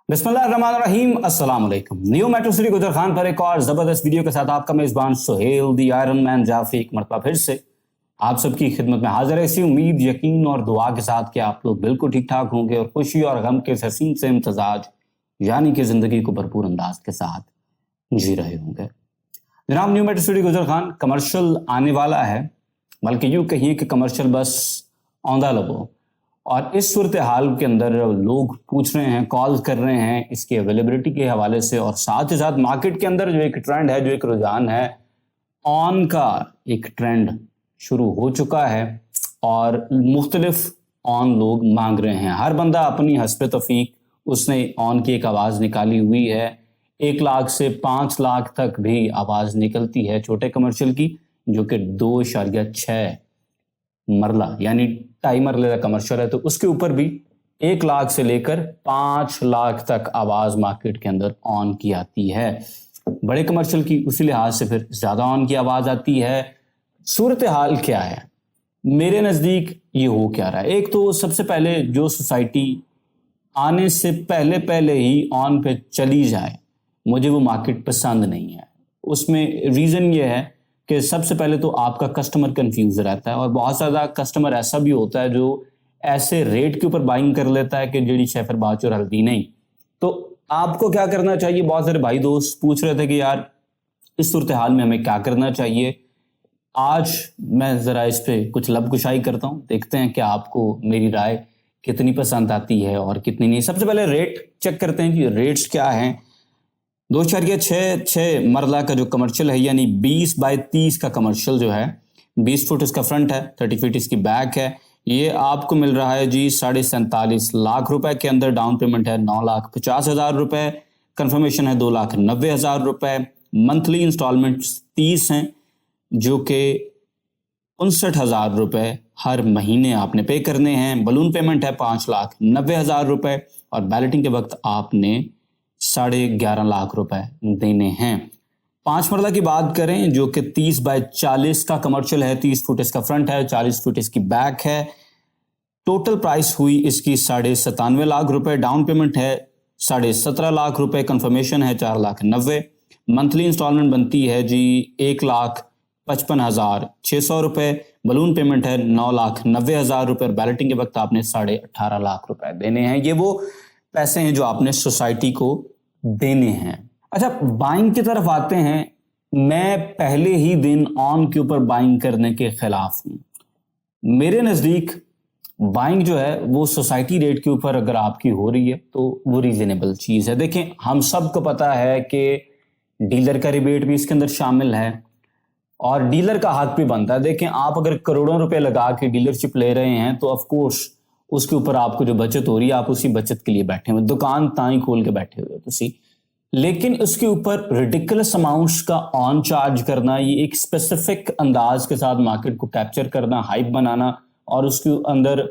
बिस्मिल्लाहिर्रहमानिर्रहीम, अस्सलाम वालेकुम। न्यू मेट्रो सिटी गुजर खान पर एक और जबरदस्त वीडियो के साथ आपका मेजबान सुहेल दी आयरन मैन जाफी एक मरतबा फिर से आप सबकी खिदमत में हाजिर है। इसी उम्मीद, यकीन और दुआ के साथ कि आप लोग बिल्कुल ठीक ठाक होंगे और खुशी और गम के इस हसीन से इम्तजाज यानी कि जिंदगी को भरपूर अंदाज के साथ जी रहे होंगे। जनाब, न्यू मेट्रो सिटी गुजर खान कमर्शियल आने वाला है, बल्कि यूँ कहिए कि कमर्शियल बस औंधा लबो। और इस सूरत हाल के अंदर लोग पूछ रहे हैं, कॉल कर रहे हैं इसकी अवेलेबिलिटी के हवाले से, और साथ ही साथ मार्केट के अंदर जो एक ट्रेंड है, जो एक रुझान है, ऑन का एक ट्रेंड शुरू हो चुका है और मुख्तलिफ ऑन लोग मांग रहे हैं। हर बंदा अपनी हस्ब तौफीक उसने ऑन की एक आवाज़ निकाली हुई है। 1 लाख से 5 लाख तक भी आवाज़ निकलती है छोटे कमर्शियल की, जो कि 2.6 मरला यानी टाइमर लेदा कमर्शियल है, तो उसके ऊपर भी 1 लाख से लेकर 5 लाख तक आवाज मार्केट के अंदर ऑन की आती है। बड़े कमर्शियल की उसी लिहाज से फिर ज्यादा ऑन की आवाज आती है। सूरत हाल क्या है मेरे नजदीक, ये हो क्या रहा है? एक तो सबसे पहले जो सोसाइटी आने से पहले पहले ही ऑन पे चली जाए, मुझे वो मार्केट पसंद नहीं है। उसमें रीजन ये है कि सबसे पहले तो आपका कस्टमर कंफ्यूज रहता है, और बहुत ज़्यादा कस्टमर ऐसा भी होता है जो ऐसे रेट के ऊपर बाइंग कर लेता है कि जेडी शेफर बाच और हल्दी नहीं। तो आपको क्या करना चाहिए? बहुत सारे भाई दोस्त पूछ रहे थे कि यार इस सूरत हाल में हमें क्या करना चाहिए। आज मैं ज़रा इस पे कुछ लबकुशाई करता हूँ, देखते हैं कि आपको मेरी राय कितनी पसंद आती है और कितनी नहीं। सबसे पहले रेट चेक करते हैं कि रेट्स क्या हैं। 2.6 मरला का जो कमर्शियल है, यानी 20 बाय 30 का कमर्शियल जो है, 20 फुट इसका फ्रंट है, 30 फीट इसकी बैक है। ये आपको मिल रहा है जी 47.5 लाख रुपए के अंदर। डाउन पेमेंट है 9,50,000 रुपए, कंफर्मेशन है 2,90,000 रुपए। मंथली इंस्टॉलमेंट 30 हैं, जो कि 59,000 रुपए हर महीने आपने पे करने हैं। बलून पेमेंट है 5,90,000 रुपए, और बैलेटिंग के वक्त आपने 11.5 लाख रुपए देने हैं। 5 मरला की बात करें, जो कि 30 बाय 40 का कमर्शियल है, 30 फुट इसका फ्रंट है, 40 फुट इसकी बैक है। टोटल प्राइस हुई इसकी 97.5 लाख रुपए। डाउन पेमेंट है 17.5 लाख रुपए, कंफर्मेशन है 4,90,000। मंथली इंस्टॉलमेंट बनती है जी 1,55,600 रुपए। बलून पेमेंट है 9,90,000 रुपए, और बैलेटिंग के वक्त आपने 18.5 लाख रुपए देने हैं। ये वो पैसे हैं जो आपने सोसाइटी को देने हैं। अच्छा, बाइंग की तरफ आते हैं। मैं पहले ही दिन ऑन के ऊपर बाइंग करने के खिलाफ हूं। मेरे नजदीक बाइंग जो है वो सोसाइटी रेट के ऊपर अगर आपकी हो रही है तो वो रीजनेबल चीज है। देखें, हम सबको पता है कि डीलर का रिबेट भी इसके अंदर शामिल है और डीलर का हक भी बनता है। देखें, आप अगर करोड़ों रुपए लगा के डीलरशिप ले रहे हैं तो ऑफ कोर्स उसके ऊपर आपको जो बचत हो रही है, आप उसी बचत के लिए बैठे हुए, दुकान ताई खोल के बैठे हुए तुसी। लेकिन उसके ऊपर रिडिकुलस अमाउंट्स का ऑन चार्ज करना, ये एक स्पेसिफिक अंदाज के साथ मार्केट को कैप्चर करना, हाइप बनाना, और उसके अंदर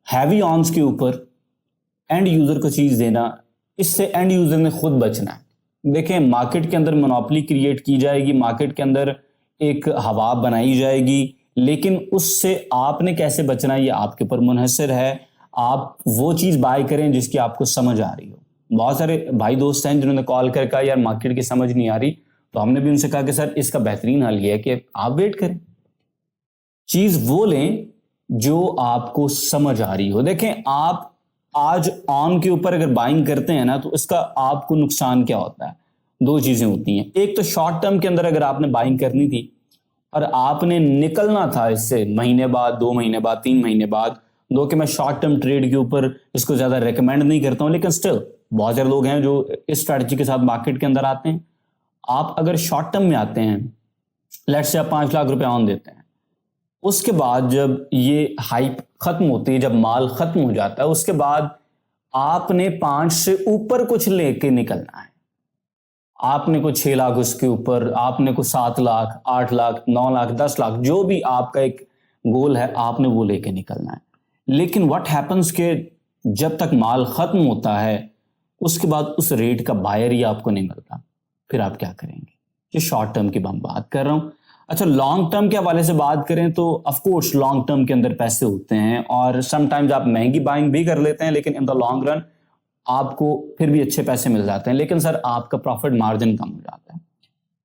हैवी ऑन्स के ऊपर एंड यूजर को चीज देना, इससे एंड यूजर ने खुद बचना है। देखें, मार्केट के अंदर मोनोपोली क्रिएट की जाएगी, मार्केट के अंदर एक हवा बनाई जाएगी, लेकिन उससे आपने कैसे बचना है ये आपके ऊपर मुनहसर है। आप वो चीज बाय करें जिसकी आपको समझ आ रही हो। बहुत सारे भाई दोस्त हैं जिन्होंने कॉल कर कहा यार मार्केट की समझ नहीं आ रही, तो हमने भी उनसे कहा कि सर इसका बेहतरीन हल ये है कि आप वेट करें, चीज वो लें जो आपको समझ आ रही हो। देखें, आप आज ऑन के ऊपर अगर बाइंग करते हैं ना, तो इसका आपको नुकसान क्या होता है? 2 चीजें होती हैं। एक तो शॉर्ट टर्म के अंदर अगर आपने बाइंग करनी थी और आपने निकलना था इससे महीने बाद, 2 महीने बाद, 3 महीने बाद, दो कि मैं शॉर्ट टर्म ट्रेड के ऊपर इसको ज्यादा रेकमेंड नहीं करता हूं, लेकिन स्टिल बहुत सारे लोग हैं जो इस स्ट्रैटेजी के साथ मार्केट के अंदर आते हैं। आप अगर शॉर्ट टर्म में आते हैं, लेट्स से आप 5 लाख रुपए ऑन देते हैं, उसके बाद जब ये हाइप खत्म होती है, जब माल खत्म हो जाता है, उसके बाद आपने 5 से ऊपर कुछ लेके निकलना है। आपने को 6 लाख उसके ऊपर, आपने को 7 लाख, 8 लाख, 9 लाख, 10 लाख, जो भी आपका एक गोल है, आपने वो लेके निकलना है। लेकिन व्हाट हैपन्स के जब तक माल खत्म होता है, उसके बाद उस रेट का बायर ही आपको नहीं मिलता, फिर आप क्या करेंगे? ये शॉर्ट टर्म की मैं बात कर रहा हूं। अच्छा, लॉन्ग टर्म के हवाले से बात करें तो ऑफ कोर्स लॉन्ग टर्म के अंदर पैसे होते हैं और समटाइम्स आप महंगी बाइंग भी कर लेते हैं, लेकिन इन द लॉन्ग रन आपको फिर भी अच्छे पैसे मिल जाते हैं, लेकिन सर आपका प्रॉफिट मार्जिन कम हो जाता है।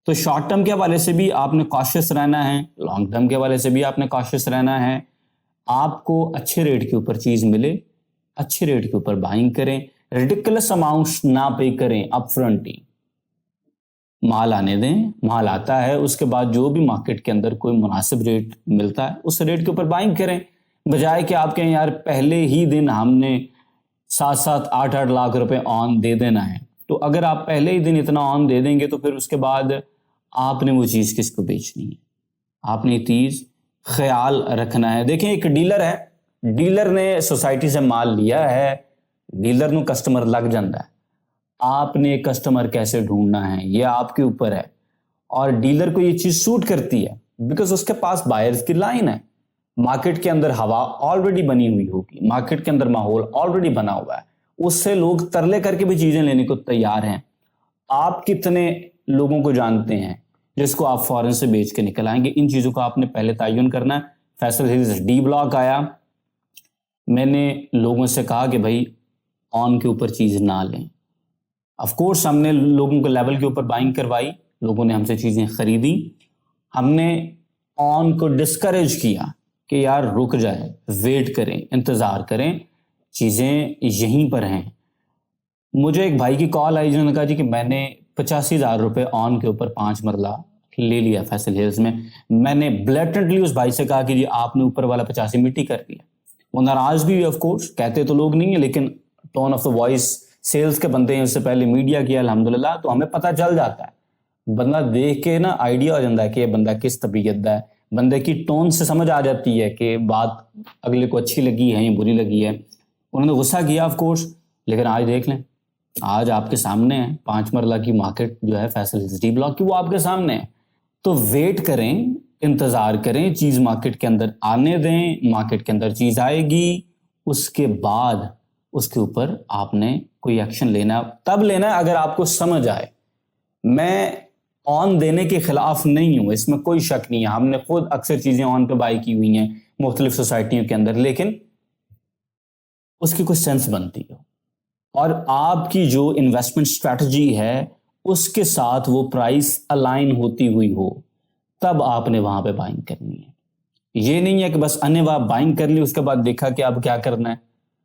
तो शॉर्ट टर्म के हवाले से भी आपने कॉशियस रहना है, लॉन्ग टर्म के हवाले से भी आपने कॉशियस रहना है। आपको अच्छे रेट के ऊपर चीज मिले, अच्छे रेट के ऊपर बाइंग करें, रिडिकुलस अमाउंट्स ना पे करें अपफ्रंट ही। माल आने दें, माल आता है उसके बाद जो भी मार्केट के अंदर कोई मुनासिब रेट मिलता है उस रेट के ऊपर बाइंग करें, बजाय कि आप कहें यार पहले ही दिन हमने 7-7 8-8 लाख रुपए ऑन दे देना है। तो अगर आप पहले ही दिन इतना ऑन दे देंगे तो फिर उसके बाद आपने वो चीज़ किसको बेचनी है, आपने चीज़ ख्याल रखना है। देखें एक डीलर है, डीलर ने सोसाइटी से माल लिया है, डीलर ਨੂੰ कस्टमर लग जाता है, आपने कस्टमर कैसे ढूंढना है ये आपके ऊपर है। और डीलर को ये चीज सूट करती है बिकॉज उसके पास बायर्स की लाइन है, मार्केट के अंदर हवा ऑलरेडी बनी हुई होगी, मार्केट के अंदर माहौल ऑलरेडी बना हुआ है, उससे लोग तरले करके भी चीजें लेने को तैयार हैं। आप कितने लोगों को जानते हैं जिसको आप फॉरेन से बेच के निकल आएंगे, इन चीजों का आपने पहले तयन करना है। फैसल हिल्स डी ब्लॉक आया, मैंने लोगों से कहा कि भाई ऑन के ऊपर चीज ना लें। ऑफ कोर्स हमने लोगों को लेवल के ऊपर बाइंग करवाई, लोगों ने हमसे चीजें खरीदी, हमने ऑन को डिस्करेज किया कि यार रुक जाए, वेट करें, इंतजार करें, चीजें यहीं पर हैं। मुझे एक भाई की कॉल आई जिन्होंने कहा जी कि मैंने 85,000 रुपए ऑन के ऊपर 5 मरला ले लिया फैसल हिल्स में। मैंने ब्लेटेंटली उस भाई से कहा कि जी आपने ऊपर वाला 85 मिट्टी कर दिया। वो नाराज भी, ऑफ कोर्स कहते तो लोग नहीं है, लेकिन tone of the voice, sales के बंदे हैं, उससे पहले मीडिया किया अल्हम्दुलिल्लाह, तो हमें पता चल जाता है। बंदा देख के ना आइडिया हो जाता है कि ये बंदा किस तबीयत का है, बंदे की टोन से समझ आ जाती है कि बात अगले को अच्छी लगी है या बुरी लगी है। उन्होंने गुस्सा किया ऑफ कोर्स, लेकिन आज देख लें, आज आपके सामने है 5 मरला की मार्केट जो है फैसल डी ब्लॉक की, वो आपके सामने है। तो वेट करें, इंतजार करें, चीज मार्केट के अंदर आने दें, मार्केट के अंदर चीज आएगी, उसके बाद उसके ऊपर आपने कोई एक्शन लेना, तब लेना है अगर आपको समझ आए। मैं ऑन देने के खिलाफ नहीं हूं, इसमें कोई शक नहीं है, हमने खुद अक्सर चीजें ऑन पे बाई की हुई हैं मुख्तलिफ सोसाइटियों के अंदर, लेकिन उसकी कुछ सेंस बनती हो और आपकी जो इन्वेस्टमेंट स्ट्रैटेजी है उसके साथ वो प्राइस अलाइन होती हुई हो, तब आपने वहां पे बाइंग करनी है। ये नहीं है कि बस अनेवा बाइंग कर ली, उसके बाद देखा कि अब क्या करना है,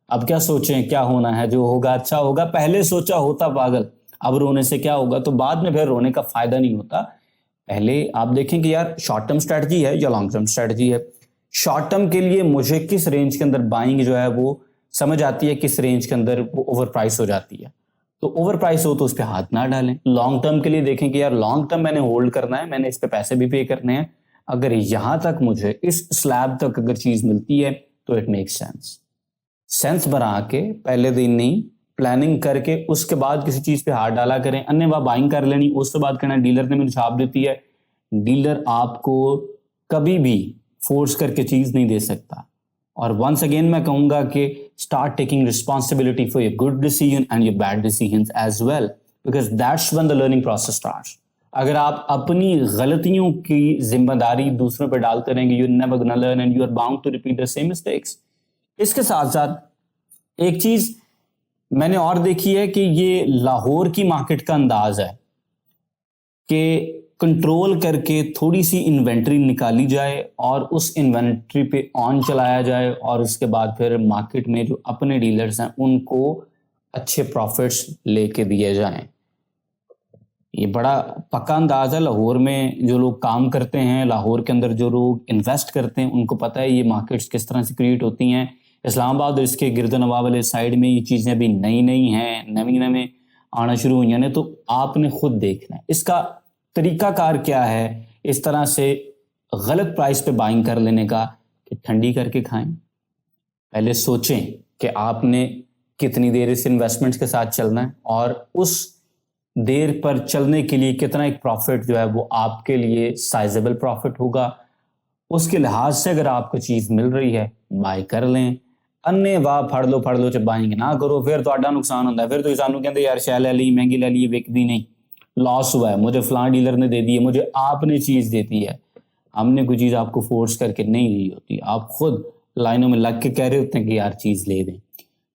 अब क्या सोचें, क्या होना है, जो होगा अच्छा होगा, पहले सोचा होता पागल, अब रोने से क्या होगा, तो बाद में फिर रोने का फायदा नहीं होता। पहले आप देखें कि यार शॉर्ट टर्म स्ट्रैटेजी है या लॉन्ग टर्म स्ट्रैटेजी है। शॉर्ट टर्म के लिए मुझे किस रेंज के अंदर बाइंग जो है वो समझ आती है, किस रेंज के अंदर वो ओवर प्राइस हो जाती है, तो ओवर प्राइस हो तो उस पर हाथ ना डालें। लॉन्ग टर्म के लिए देखें कि यार लॉन्ग टर्म मैंने होल्ड करना है, मैंने इस पे पैसे भी पे करने हैं, अगर यहां तक मुझे इस स्लैब तक अगर चीज मिलती है तो इट मेक सेंस बना के पहले दिन नहीं, प्लानिंग करके उसके बाद किसी चीज पे हाथ डाला करें। अन्य वह बाइंग कर लेनी, उसके बाद कहना डीलर ने मुझे छाप देती है। डीलर आपको कभी भी फोर्स करके चीज नहीं दे सकता। और वंस अगेन मैं कहूंगा कि start taking responsibility for your good decision and your bad decisions as well, because that's when the learning process starts. अगर आप अपनी गलतियों की जिम्मेदारी दूसरों पर डालते रहेंगे, you never gonna learn and you are bound to repeat the same mistakes. इसके साथ साथ एक चीज मैंने और देखी है कि ये लाहौर की मार्केट का अंदाज है कि कंट्रोल करके थोड़ी सी इन्वेंट्री निकाली जाए और उस इन्वेंट्री पे ऑन चलाया जाए और उसके बाद फिर मार्केट में जो अपने डीलर्स हैं उनको अच्छे प्रॉफिट्स लेके दिए जाएं। ये बड़ा पक्का अंदाज है। लाहौर में जो लोग काम करते हैं, लाहौर के अंदर जो लोग इन्वेस्ट करते हैं, उनको पता है ये मार्केट्स किस तरह से क्रिएट होती हैं। इस्लामाबाद और इसके गिरदनवा वाले साइड में ये चीज़ें अभी नई नई हैं, नवी नवी आना शुरू हुई हैं, तो आपने खुद देखना है इसका तरीकाकार क्या है इस तरह से गलत प्राइस पे बाइंग कर लेने का, कि ठंडी करके खाएं। पहले सोचें कि आपने कितनी देर इस इन्वेस्टमेंट्स के साथ चलना है और उस देर पर चलने के लिए कितना एक प्रॉफिट जो है वो आपके लिए साइजेबल प्रॉफिट होगा। उसके लिहाज से अगर आपको चीज़ मिल रही है बाय कर लें, अन्य वाह फड़ लो च बाइंग ना करो, फिर तो नुकसान होता है। फिर तो सानू कहते यार शै ले ली, महंगी ले ली, विकदी नहीं, लॉस हुआ है, मुझे फलां डीलर ने दे दी है, मुझे आपने चीज़ देती है। हमने कोई चीज़ आपको फोर्स करके नहीं दी होती, आप खुद लाइनों में लग के कह रहे होते हैं कि यार चीज़ ले दें,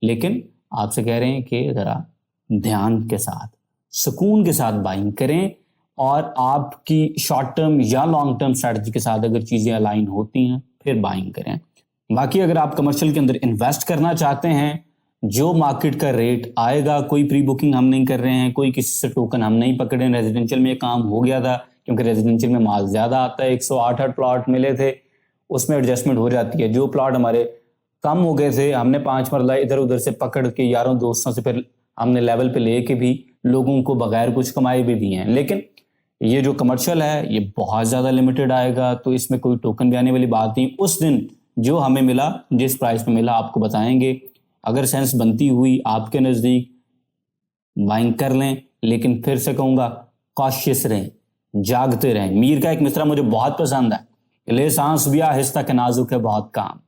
लेकिन आपसे कह रहे हैं कि ज़रा ध्यान के साथ, सुकून के साथ बाइंग करें और आपकी शॉर्ट टर्म या लॉन्ग टर्म स्ट्रैटेजी के साथ अगर चीज़ें अलाइन होती हैं फिर बाइंग करें। बाकी अगर आप कमर्शियल के अंदर इन्वेस्ट करना चाहते हैं, जो मार्केट का रेट आएगा, कोई प्री बुकिंग हम नहीं कर रहे हैं, कोई किसी से टोकन हम नहीं पकड़े। रेजिडेंशियल में काम हो गया था क्योंकि रेजिडेंशियल में माल ज़्यादा आता है, 108 प्लॉट मिले थे, उसमें एडजस्टमेंट हो जाती है। जो प्लॉट हमारे कम हो गए थे, हमने 5 मरला इधर उधर से पकड़ के यारों दोस्तों से फिर हमने लेवल पे लेके भी लोगों को बगैर कुछ कमाए भी दिए हैं। लेकिन ये जो कमर्शियल है ये बहुत ज़्यादा लिमिटेड आएगा, तो इसमें कोई टोकन भी आने वाली बात नहीं। उस दिन जो हमें मिला, जिस प्राइस में मिला आपको बताएंगे। अगर सेंस बनती हुई आपके नज़दीक बाइंग कर लें, लेकिन फिर से कहूँगा कॉशियस रहें, जागते रहें। मीर का एक मिसरा मुझे बहुत पसंद है, ले सांस भी आहिस्ता के नाजुक है बहुत काम,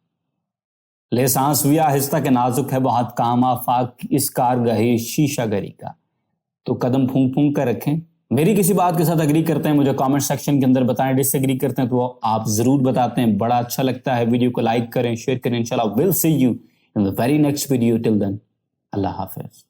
ले सांस भी आहिस्ता के नाजुक है बहुत काम, आफाक इस कारगहे शीशा गरी का। तो कदम फूंक फूंक कर रखें। मेरी किसी बात के साथ अग्री करते हैं मुझे कमेंट सेक्शन के अंदर बताएं, डिसएग्री करते हैं तो आप जरूर बताते हैं, बड़ा अच्छा लगता है। वीडियो को लाइक करें, शेयर करें। इंशाल्लाह will see you in the very next video. Till then अल्लाह हाफिज।